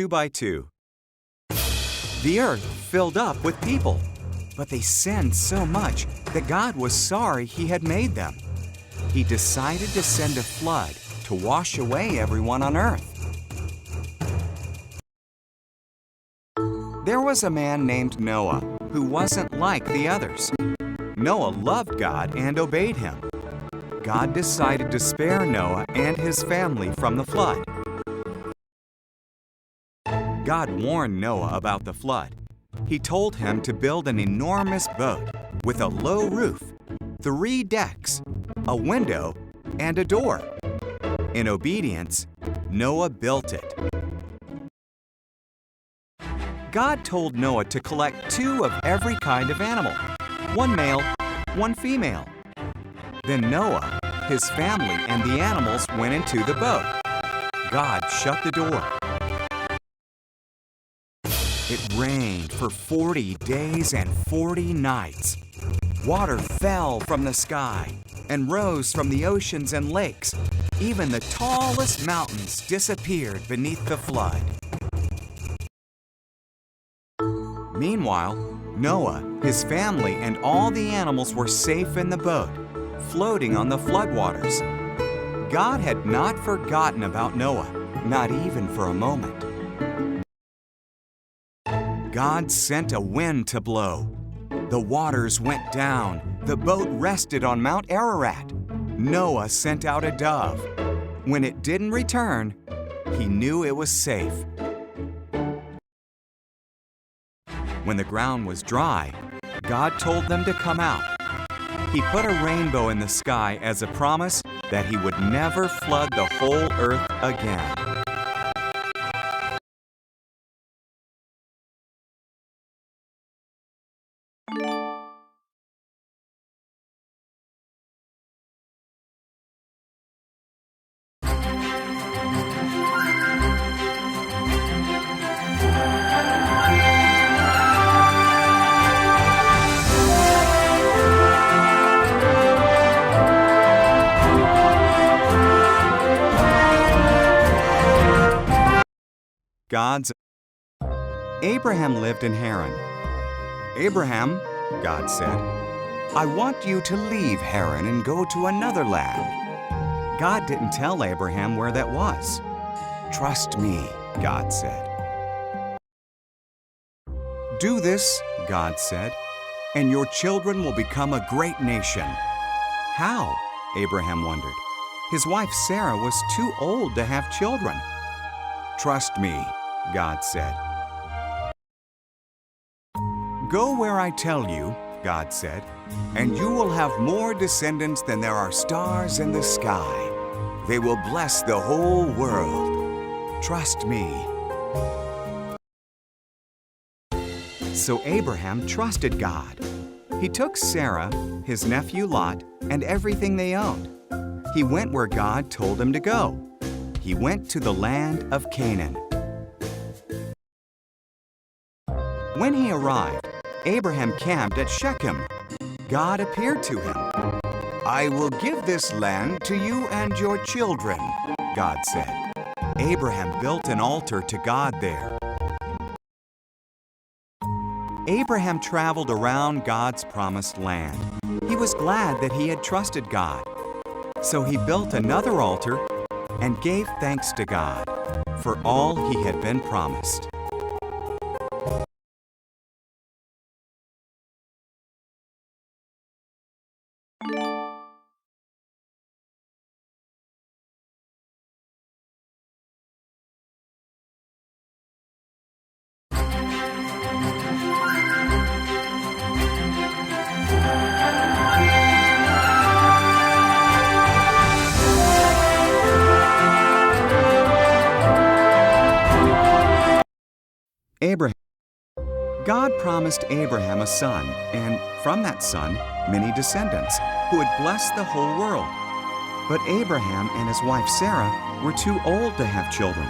2 by 2. The earth filled up with people, but they sinned so much that God was sorry He had made them. He decided to send a flood to wash away everyone on earth. There was a man named Noah who wasn't like the others. Noah loved God and obeyed Him. God decided to spare Noah and his family from the flood. God warned Noah about the flood. He told him to build an enormous boat with a low roof, 3 decks, a window, and a door. In obedience, Noah built it. God told Noah to collect 2 of every kind of animal, 1 male, 1 female. Then Noah, his family, and the animals went into the boat. God shut the door. It rained for 40 days and 40 nights. Water fell from the sky and rose from the oceans and lakes. Even the tallest mountains disappeared beneath the flood. Meanwhile, Noah, his family, and all the animals were safe in the boat, floating on the floodwaters. God had not forgotten about Noah, not even for a moment. God sent a wind to blow. The waters went down. The boat rested on Mount Ararat. Noah sent out a dove. When it didn't return, he knew it was safe. When the ground was dry, God told them to come out. He put a rainbow in the sky as a promise that He would never flood the whole earth again. Abraham lived in Haran. Abraham, God said, I want you to leave Haran and go to another land. God didn't tell Abraham where that was. Trust me, God said. Do this, God said, and your children will become a great nation. How? Abraham wondered. His wife Sarah was too old to have children. Trust me, God said. Go where I tell you, God said, and you will have more descendants than there are stars in the sky. They will bless the whole world. Trust me. So Abraham trusted God. He took Sarah, his nephew Lot, and everything they owned. He went where God told him to go. He went to the land of Canaan. When he arrived, Abraham camped at Shechem. God appeared to him. I will give this land to you and your children, God said. Abraham built an altar to God there. Abraham traveled around God's promised land. He was glad that he had trusted God. So he built another altar and gave thanks to God for all he had been promised. Abraham. God promised Abraham a son, and from that son, many descendants, who would bless the whole world. But Abraham and his wife Sarah were too old to have children.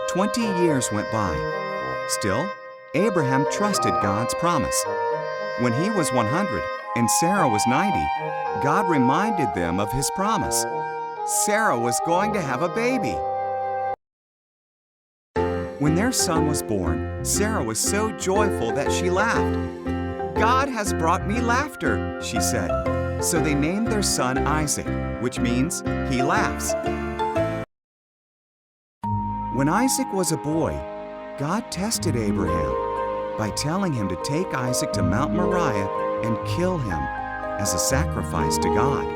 20 years went by. Still, Abraham trusted God's promise. When he was 100 and Sarah was 90, God reminded them of His promise. Sarah was going to have a baby. When their son was born, Sarah was so joyful that she laughed. "God has brought me laughter," she said. So they named their son Isaac, which means he laughs. When Isaac was a boy, God tested Abraham by telling him to take Isaac to Mount Moriah and kill him as a sacrifice to God.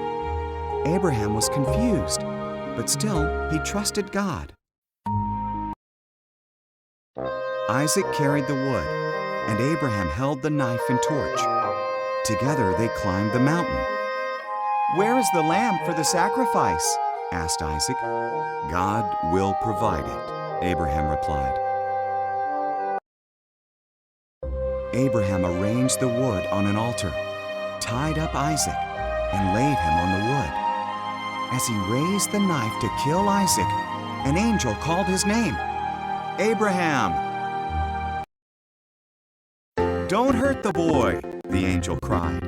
Abraham was confused, but still he trusted God. Isaac carried the wood, and Abraham held the knife and torch. Together they climbed the mountain. "Where is the lamb for the sacrifice?" asked Isaac. "God will provide it," Abraham replied. Abraham arranged the wood on an altar, tied up Isaac, and laid him on the wood. As he raised the knife to kill Isaac, an angel called his name, "Abraham!" "Don't hurt the boy," the angel cried.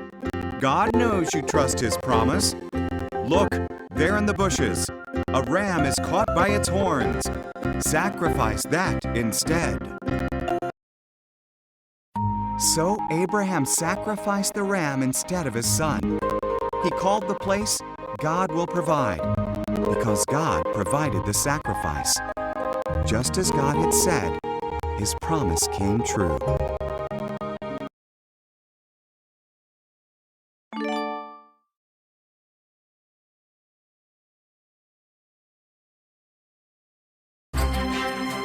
"God knows you trust his promise. Look, there in the bushes, a ram is caught by its horns. Sacrifice that instead." So Abraham sacrificed the ram instead of his son. He called the place "God will provide," because God provided the sacrifice. Just as God had said, his promise came true.